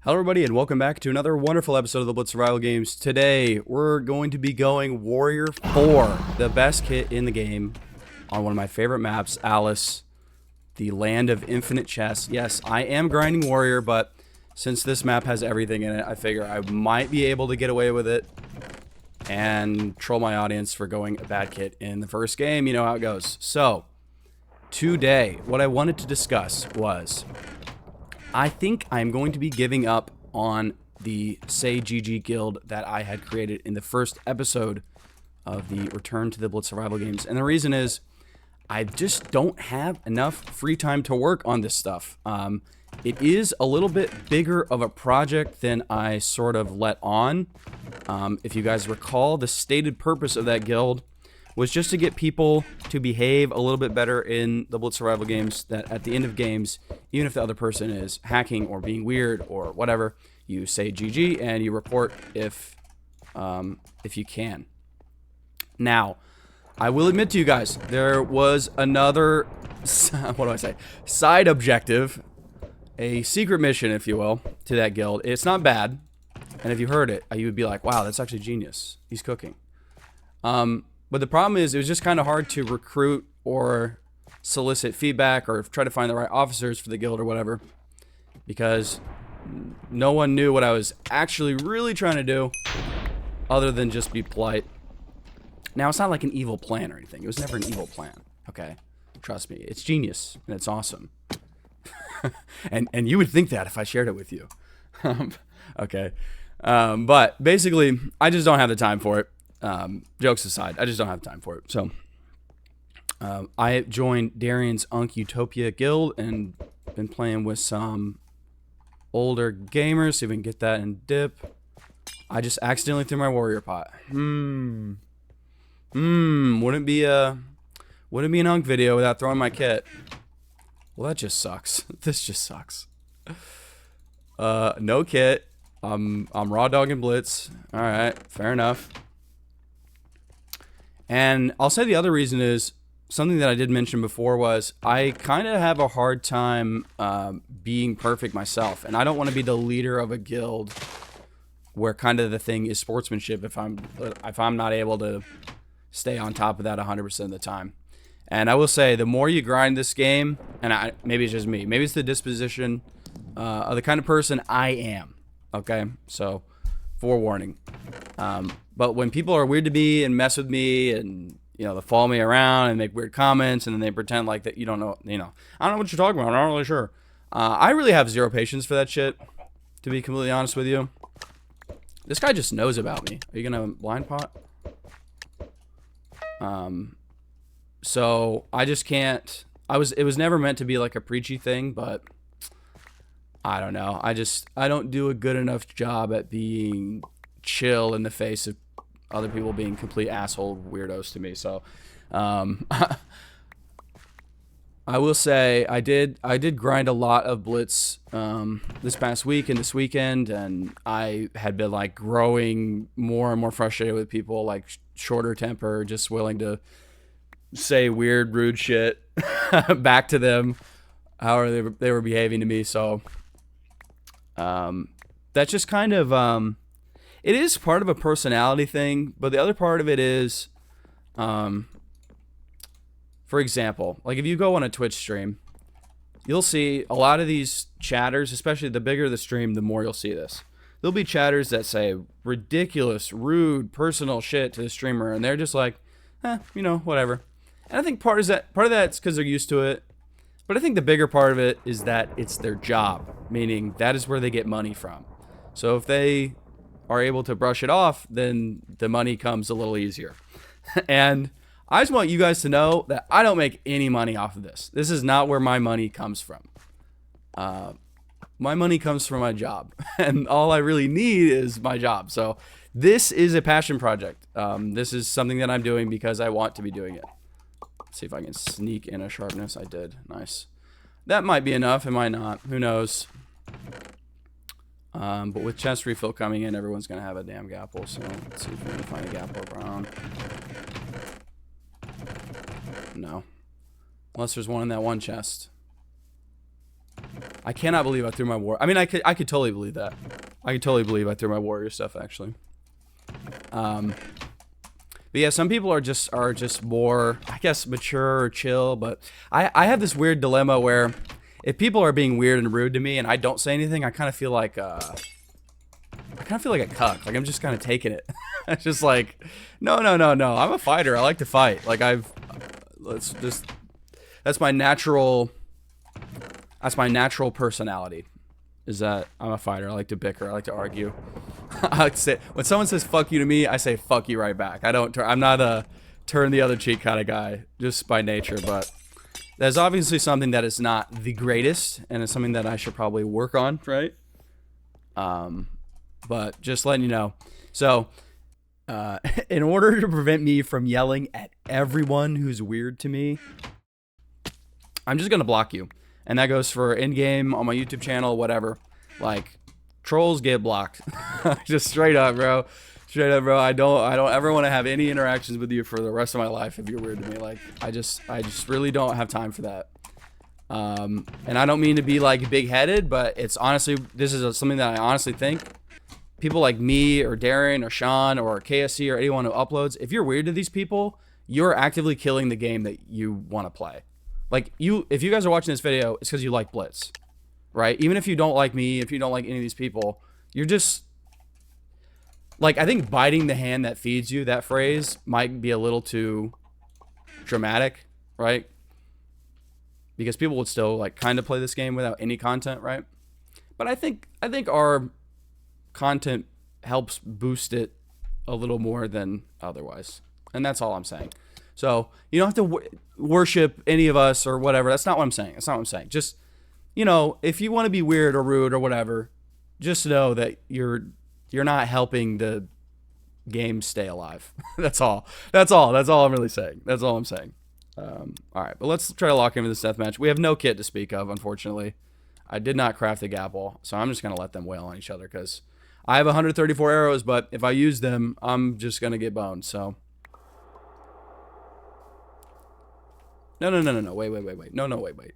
Hello everybody and welcome back to another wonderful episode of the Blitz Survival Games. Today we're going to be going Warrior 4, the best kit in the game, on one of my favorite maps, Alice, the land of infinite chests. Yes, I am grinding Warrior, but since this map has everything in it, I figure I might be able to get away with it and troll my audience for going a bad kit in the first game. You know how it goes. So, today, what I wanted to discuss was, I think I'm going to be giving up on the Say GG guild that I had created in the first episode of the Return to the Blitz Survival Games. And the reason is, I just don't have enough free time to work on this stuff. It is a little bit bigger of a project than I sort of let on. If you guys recall, the stated purpose of that guild was just to get people to behave a little bit better in the Blitz Survival Games, that at the end of games, even if the other person is hacking or being weird or whatever, you say GG and you report if you can. Now, I will admit to you guys, there was another, what do I say, side objective, a secret mission, if you will, to that guild. It's not bad, and if you heard it, you would be like, wow, that's actually genius. He's cooking. But the problem is, it was just kind of hard to recruit or solicit feedback or try to find the right officers for the guild or whatever, because no one knew what I was actually really trying to do other than just be polite. Now, it's not like an evil plan or anything. It was never an evil plan, okay? Trust me. It's genius, and it's awesome. and you would think that if I shared it with you. Okay. But basically, I just don't have the time for it. Jokes aside, I just don't have time for it. So, I joined Darian's Unk Utopia guild and been playing with some older gamers. See if we can get that in dip. I just accidentally threw my warrior pot. Wouldn't be an Unk video without throwing my kit. Well, that just sucks. This just sucks. No kit. I'm raw dogging Blitz. All right, fair enough. And I'll say the other reason is, something that I did mention before was, I kind of have a hard time being perfect myself. And I don't want to be the leader of a guild where kind of the thing is sportsmanship if I'm not able to stay on top of that 100% of the time. And I will say, the more you grind this game, and maybe it's just me, maybe it's the disposition of the kind of person I am. Okay? So, forewarning. But when people are weird to me and mess with me and, you know, they follow me around and make weird comments and then they pretend like that you don't know, I don't know what you're talking about, I'm not really sure. I really have zero patience for that shit, to be completely honest with you. This guy just knows about me. Are you gonna blind pot? So I just can't, it was never meant to be like a preachy thing, but I don't know. I don't do a good enough job at being chill in the face of other people being complete asshole weirdos to me. So, I will say I did grind a lot of Blitz this past week and this weekend, and I had been like growing more and more frustrated with people, like shorter temper, just willing to say weird, rude shit back to them, how they were behaving to me. So, that's just kind of it is part of a personality thing, but the other part of it is, for example, like if you go on a Twitch stream, you'll see a lot of these chatters, especially the bigger the stream, the more you'll see this. There'll be chatters that say ridiculous, rude, personal shit to the streamer, and they're just like, you know, whatever. And I think part of that's because they're used to it, but I think the bigger part of it is that it's their job, meaning that is where they get money from. So if they are able to brush it off, then the money comes a little easier. And I just want you guys to know that I don't make any money off of this. This is not where my money comes from. My money comes from my job, and all I really need is my job. So this is a passion project. This is something that I'm doing because I want to be doing it. Let's see if I can sneak in a sharpness. I did. Nice. That might be enough. It might not. Who knows? But with chest refill coming in, everyone's going to have a damn gapple. So let's see if we can find a gapple around. No. Unless there's one in that one chest. I cannot believe I threw my war. I mean, I could totally believe that. I could totally believe I threw my warrior stuff actually. But yeah, some people are just more, I guess, mature or chill. But I have this weird dilemma where if people are being weird and rude to me and I don't say anything, I kind of feel like a cuck. Like I'm just kind of taking it. It's just like, no. I'm a fighter. I like to fight. Like that's my natural personality. Is that I'm a fighter. I like to bicker. I like to argue. I like to say, when someone says fuck you to me, I say fuck you right back. I'm not a turn the other cheek kind of guy, just by nature. But that's obviously something that is not the greatest, and it's something that I should probably work on, right? But just letting you know. So, in order to prevent me from yelling at everyone who's weird to me, I'm just gonna block you. And that goes for in-game, on my YouTube channel, whatever. Like, trolls get blocked. Just straight up, bro. Straight up, bro. I don't ever want to have any interactions with you for the rest of my life if you're weird to me. Like, I just really don't have time for that. And I don't mean to be, like, big-headed, but it's honestly, this is something that I honestly think people like me or Darren or Sean or KSC or anyone who uploads, if you're weird to these people, you're actively killing the game that you want to play. Like, if you guys are watching this video, it's because you like Blitz, right? Even if you don't like me, if you don't like any of these people, you're just, like, I think biting the hand that feeds you, that phrase, might be a little too dramatic, right? Because people would still, like, kind of play this game without any content, right? But I think our content helps boost it a little more than otherwise. And that's all I'm saying. So, you don't have to worship any of us or whatever. That's not what I'm saying. That's not what I'm saying. Just, you know, if you want to be weird or rude or whatever, just know that you're not helping the game stay alive. That's all. That's all I'm really saying. That's all I'm saying. All right, but let's try to lock into this deathmatch. We have no kit to speak of, unfortunately. I did not craft the gapple, so I'm just going to let them wail on each other because I have 134 arrows, but if I use them, I'm just going to get boned, so... No. Wait. No, wait.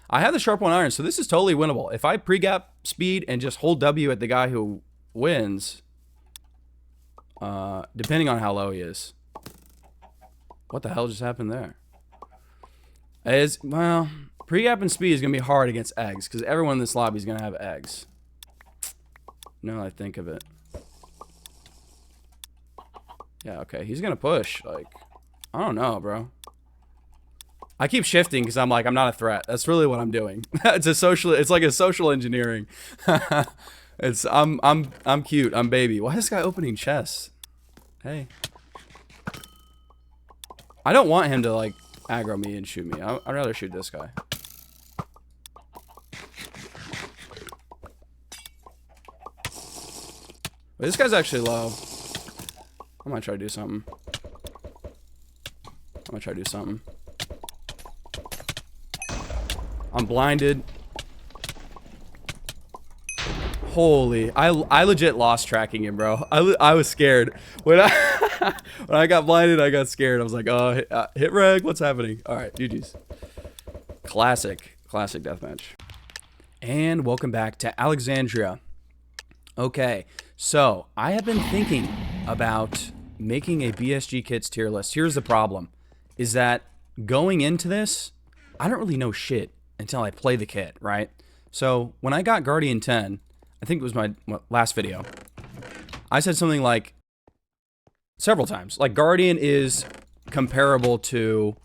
I have the sharp one iron, so this is totally winnable. If I pre-gap speed and just hold W at the guy who wins, depending on how low he is. What the hell just happened there? Well, pre-gap and speed is going to be hard against eggs, because everyone in this lobby is going to have eggs. Now that I think of it. Yeah, okay. He's going to push. Like, I don't know, bro. I keep shifting because I'm like, I'm not a threat. That's really what I'm doing. It's like a social engineering. I'm cute. I'm baby. Why is this guy opening chests? Hey. I don't want him to like aggro me and shoot me. I'd rather shoot this guy. Wait, this guy's actually low. I'm gonna try to do something. I'm blinded. Holy, I legit lost tracking him, bro. I was scared. When I got blinded, I got scared. I was like, oh, hit reg, what's happening? All right, GG's. Classic deathmatch. And welcome back to Alexandria. Okay, so I have been thinking about making a BSG kits tier list. Here's the problem, is that going into this, I don't really know shit until I play the kit, right? So when I got Guardian 10, I think it was my last video, I said something like, several times, like Guardian is comparable to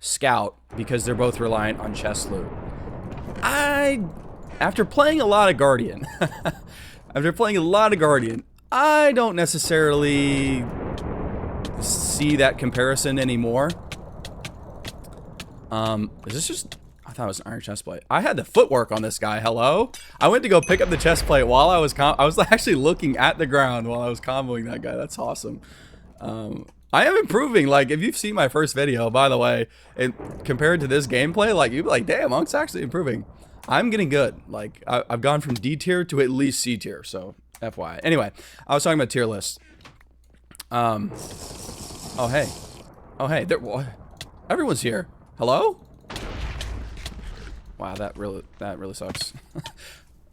Scout because they're both reliant on chest loot. After playing a lot of Guardian, I don't necessarily see that comparison anymore. Is this just... I thought it was an iron chest plate. I had the footwork on this guy. Hello? I went to go pick up the chest plate while I was actually looking at the ground while I was comboing that guy. That's awesome. I am improving. Like, if you've seen my first video, by the way, and compared to this gameplay, like, you'd be like, damn, Monk's actually improving. I'm getting good. Like, I've gone from D tier to at least C tier, so FYI. Anyway, I was talking about tier list. Oh, hey. Oh, hey. Everyone's here. Hello? Wow, that really sucks.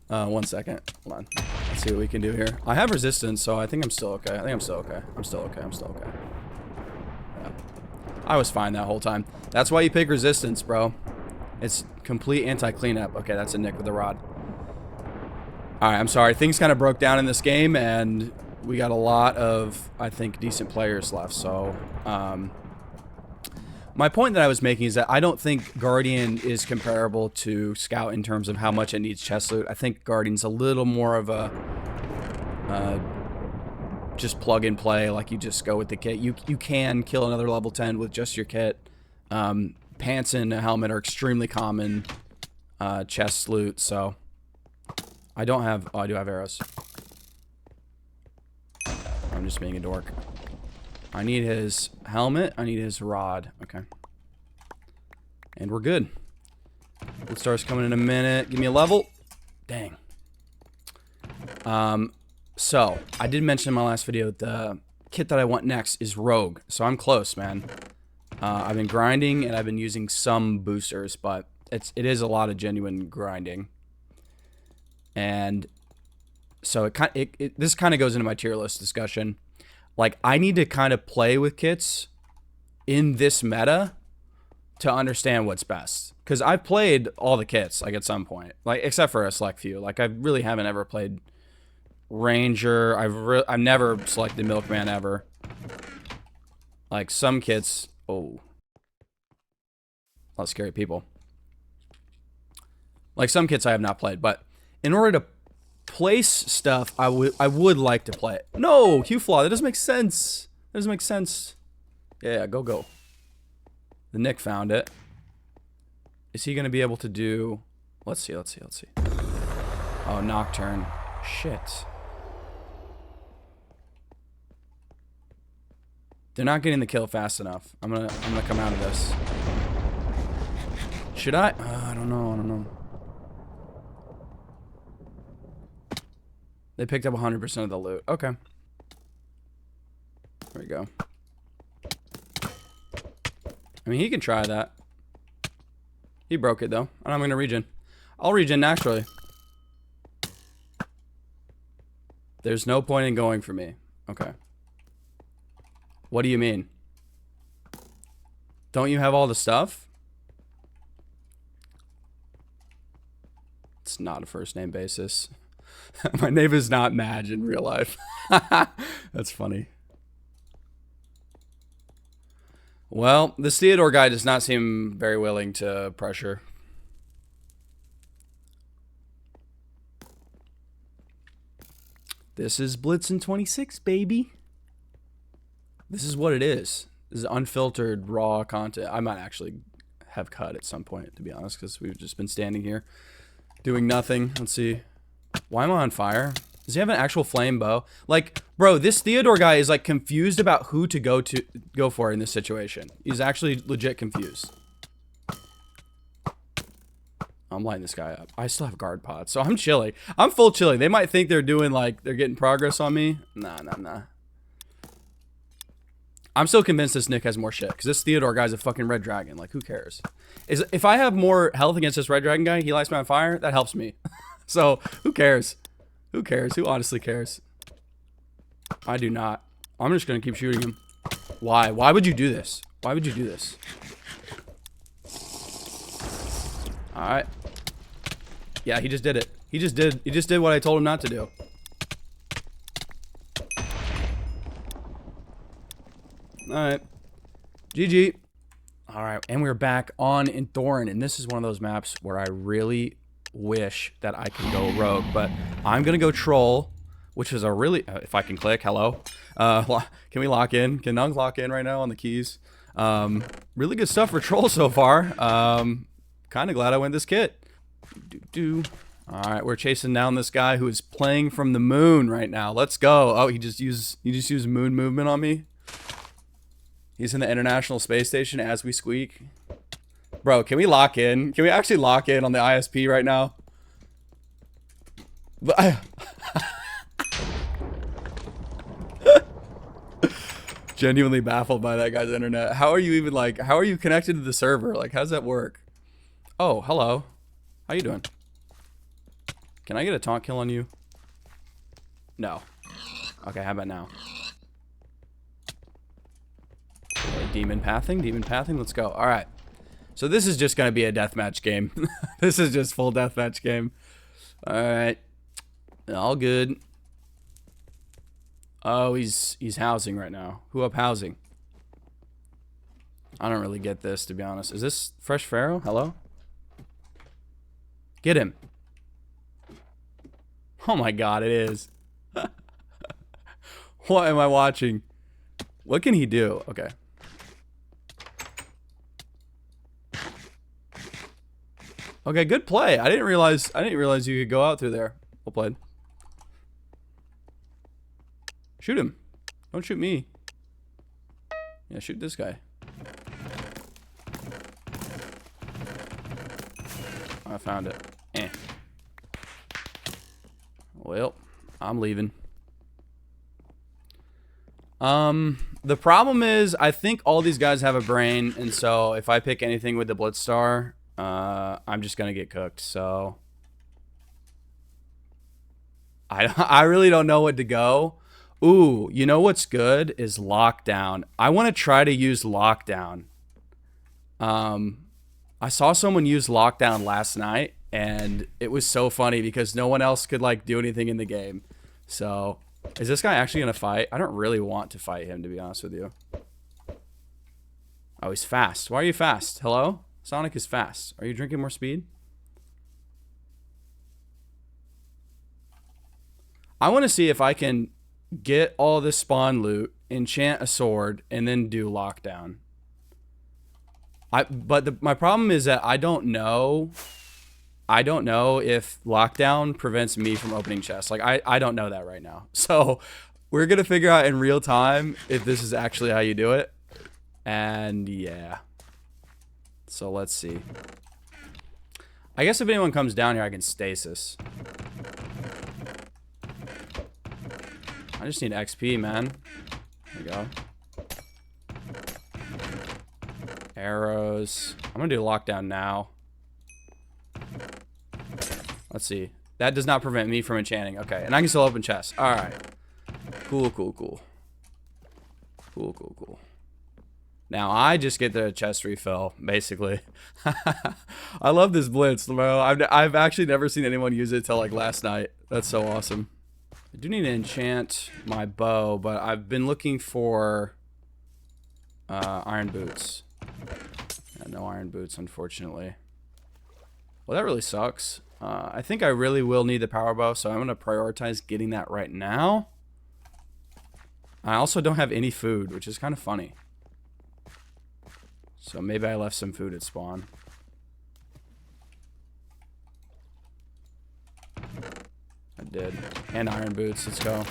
1 second. Hold on. Let's see what we can do here. I have resistance, so I think I'm still okay. I'm still okay. Yeah. I was fine that whole time. That's why you pick resistance, bro. It's complete anti-cleanup. Okay, that's a Nick with the rod. Alright, I'm sorry. Things kind of broke down in this game, and we got a lot of, I think, decent players left. So, my point that I was making is that I don't think Guardian is comparable to Scout in terms of how much it needs chest loot. I think Guardian's a little more of a just plug and play, like you just go with the kit. You can kill another level 10 with just your kit. Pants and a helmet are extremely common chest loot, so I don't have... Oh, I do have arrows. I'm just being a dork. I need his helmet. I need his rod. Okay. And we're good. Blitz star's coming in a minute. Give me a level. Dang. So, I did mention in my last video, the kit that I want next is Rogue. So I'm close, man. I've been grinding and I've been using some boosters, but it is a lot of genuine grinding. And so this kind of goes into my tier list discussion. Like, I need to kind of play with kits in this meta to understand what's best. Because I've played all the kits, like, at some point. Like, except for a select few. Like, I really haven't ever played Ranger. I've never selected Milkman ever. Like, some kits... Oh. A lot of scary people. Like, some kits I have not played. But in order to place stuff, I would like to play it. No, Q-Flaw, that doesn't make sense. That doesn't make sense. Yeah, go. The Nick found it. Is he gonna be able to do... Let's see. Oh, Nocturne. Shit. They're not getting the kill fast enough. I'm gonna come out of this. Should I? I don't know. They picked up 100% of the loot. Okay. There we go. I mean, he can try that. He broke it, though. And I'm going to regen. I'll regen naturally. There's no point in going for me. Okay. What do you mean? Don't you have all the stuff? It's not a first name basis. My name is not Madge in real life. That's funny. Well, this Theodore guy does not seem very willing to pressure. This is Blitz in 26, baby. This is what it is. This is unfiltered, raw content. I might actually have cut at some point, to be honest, because we've just been standing here doing nothing. Let's see. Why am I on fire? Does he have an actual flame bow? Like, bro, this Theodore guy is like confused about who to go for in this situation. He's actually legit confused. I'm lighting this guy up. I still have guard pods, so I'm chilling. I'm full chilling. They might think they're doing like they're getting progress on me. Nah. I'm still convinced this Nick has more shit because this Theodore guy's a fucking red dragon. Like, who cares? If I have more health against this red dragon guy, he lights me on fire. That helps me. So, who cares? Who cares? Who honestly cares? I do not. I'm just going to keep shooting him. Why? Why would you do this? Why would you do this? Alright. Yeah, he just did it. He just did what I told him not to do. Alright. GG. Alright, and we're back on in Thorin, and this is one of those maps where I really wish that I could go rogue, but I'm gonna go troll, which is a really if I can click, hello, can we lock in? Can Nung lock in right now on the keys? Really good stuff for troll so far. Kind of glad I went this kit. All right, we're chasing down this guy who is playing from the moon right now. Let's go. Oh, he just used moon movement on me. He's in the International Space Station as we squeak. Bro, can we lock in? Can we actually lock in on the ISP right now? Genuinely baffled by that guy's internet. How are you even like, how are you connected to the server? Like, how does that work? Oh, hello. How you doing? Can I get a taunt kill on you? No. Okay, how about now? Okay, demon pathing, let's go. Alright. So this is just gonna be a deathmatch game. This is just full deathmatch game. Alright. All good. Oh, he's housing right now. Who up housing? I don't really get this, to be honest. Is this Fresh Pharaoh? Hello? Get him. Oh my god, it is. What am I watching? What can he do? Okay. Okay, good play. I didn't realize you could go out through there. Well played. Shoot him. Don't shoot me. Yeah, shoot this guy. I found it. Eh. Well, I'm leaving. The problem is, I think all these guys have a brain, and so if I pick anything with the Blitz star, I'm just gonna get cooked. So I really don't know what to go. Ooh, you know what's good is lockdown. I want to try to use lockdown. I saw someone use lockdown last night, and it was so funny because no one else could like do anything in the game. So, is this guy actually gonna fight? I don't really want to fight him, to be honest with you. Oh, he's fast. Why are you fast? Hello? Sonic is fast. Are you drinking more speed? I want to see if I can get all this spawn loot, enchant a sword, and then do lockdown. But my problem is that I don't know if lockdown prevents me from opening chests. Like I don't know that right now. So we're gonna figure out in real time if this is actually how you do it. And yeah. So let's see. I guess if anyone comes down here, I can stasis. I just need XP, man. There we go. Arrows. I'm gonna do lockdown now. Let's see. That does not prevent me from enchanting. Okay, and I can still open chests. Alright. Cool, cool, cool. Cool, cool, cool. Now I just get the chest refill, basically. I love this Blitz, bro. I've actually never seen anyone use it till like last night. That's so awesome. I do need to enchant my bow, but I've been looking for iron boots. No iron boots, unfortunately. Well, that really sucks. I think I really will need the power bow, so I'm going to prioritize getting that right now. I also don't have any food, which is kind of funny. So maybe I left some food at spawn. I did. And iron boots. Let's go.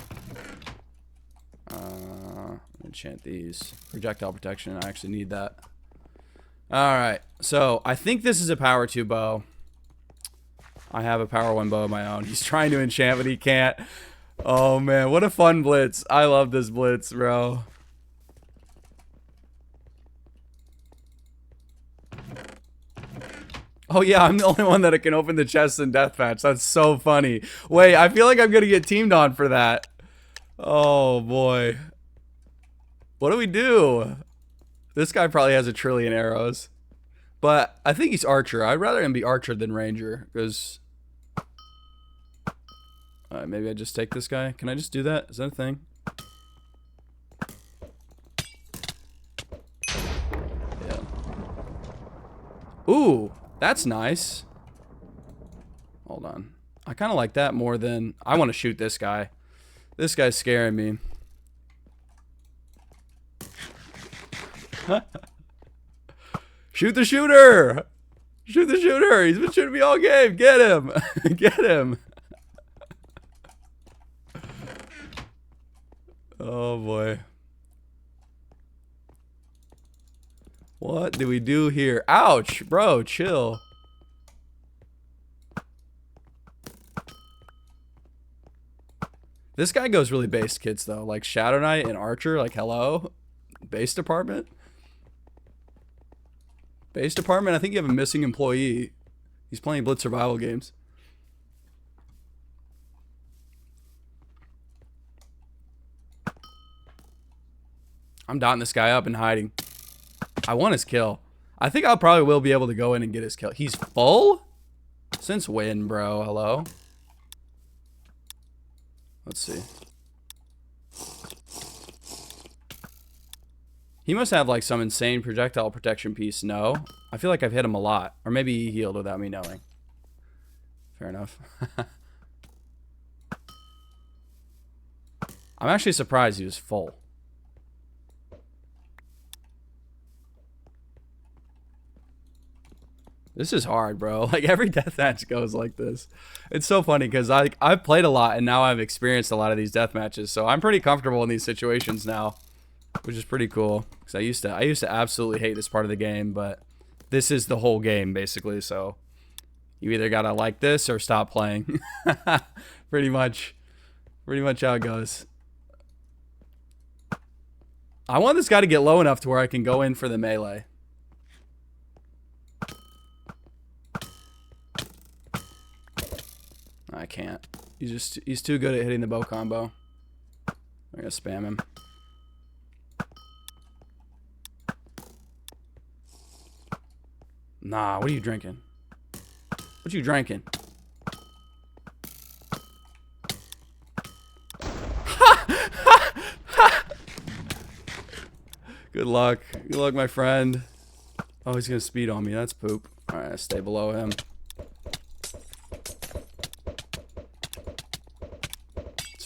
Enchant these. Projectile protection. I actually need that. Alright. So, I think this is a power 2 bow. I have a power 1 bow of my own. He's trying to enchant, but he can't. Oh, man. What a fun Blitz. I love this Blitz, bro. Oh, yeah, I'm the only one that can open the chests in Deathmatch. That's so funny. Wait, I feel like I'm going to get teamed on for that. Oh, boy. What do we do? This guy probably has 1 trillion arrows. But I think he's Archer. I'd rather him be Archer than Ranger. Because... maybe I just take this guy. Can I just do that? Is that a thing? Yeah. Ooh. That's nice. Hold on. I kind of like that more than... I want to shoot this guy. This guy's scaring me. Shoot the shooter! Shoot the shooter! He's been shooting me all game! Get him! Get him! Oh boy. What do we do here? Ouch, bro, chill. This guy goes really base kits though, like Shadow Knight and Archer, like hello? Base department? Base department, I think you have a missing employee. He's playing Blitz survival games. I'm dotting this guy up and hiding. I want his kill. I think I probably will be able to go in and get his kill. He's full? Since when, bro? Hello? Let's see. He must have like some insane projectile protection piece. No. I feel like I've hit him a lot. Or maybe he healed without me knowing. Fair enough. I'm actually surprised he was full. This is hard, bro. Like, every deathmatch goes like this. It's so funny because I've played a lot and now I've experienced a lot of these deathmatches. So I'm pretty comfortable in these situations now, which is pretty cool. Because I used to absolutely hate this part of the game, but this is the whole game basically. So you either gotta like this or stop playing. pretty much how it goes. I want this guy to get low enough to where I can go in for the melee. I can't. He's too good at hitting the bow combo. I'm gonna spam him. Nah, what are you drinking? What you drinking? Good luck. Good luck, my friend. Oh, he's gonna speed on me. That's poop. Alright, stay below him.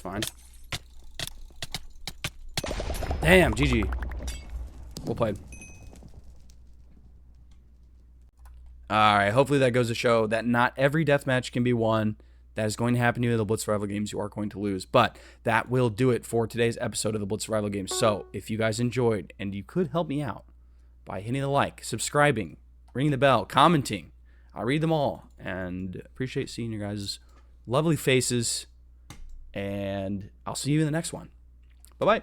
Fine. Damn, GG. Well played. Alright, hopefully that goes to show that not every deathmatch can be won. That is going to happen to you in the Blitz Survival Games. You are going to lose. But that will do it for today's episode of the Blitz Survival Games. So, if you guys enjoyed, and you could help me out by hitting the like, subscribing, ringing the bell, commenting. I'll read them all. And appreciate seeing your guys' lovely faces. And I'll see you in the next one. Bye-bye.